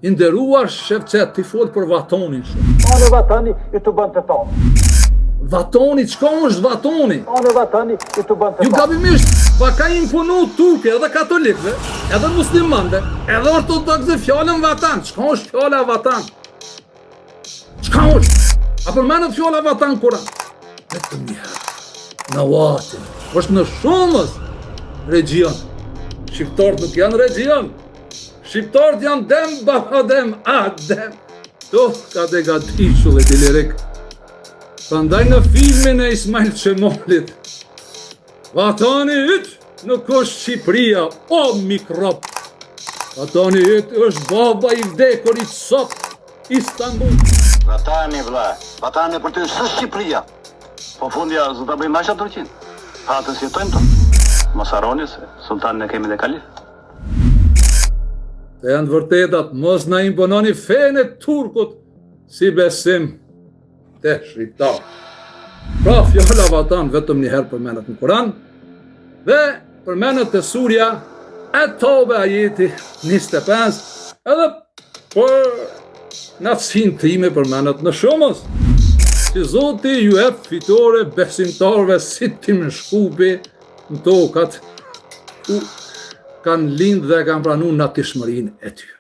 I nderuar Shevçet, ti fol për Vatonin shumë. Anë Vatani i të bënd të tonë. Vatoni, çka është Vatoni? Anë Vatani i të bënd të Ju tonë. gabimisht, pa ka imponu Turke edhe katolikëve, edhe muslimanëve, edhe ortodoksëve fjalën Vatan. Çka është fjala Vatan? Çka është? A përmendet fjala Vatan në Kur'an? Vetëm një herë. Nawatin. Është në shumës regjion. Shqiptarët nuk janë regjion. Shqiptarët janë dem, babadem, adem. To ka dhe gatishullet i lirik. Prandaj në filmin e Ismail Çemolit, Vatani yt nuk është Shqipëria, o mikrop. Vatani yt është baba i vdekurit sot, Istanbul. Vatani vlla, Vatani për ty s'është Shqipëria. Po fundja zë ta bëjmë asha Turqin. Pa të jetojmë tonë. Mos harroni se sultanin e kemi dhe kalif. Të janë vërtetat, mos na impononi fenë e turkut si besim të shqiptar. Pra fjala Vatan vetëm një herë përmendet në Kur'an dhe përmendet te surja At-Tauba ajeti 25 edhe për natësin time përmendet në shumës. Që Zoti ju jep fitore besimtarve si Tim Shkupi në tokat ku kanë lindë dhe kanë pranuar natyrshmërinë e tyre.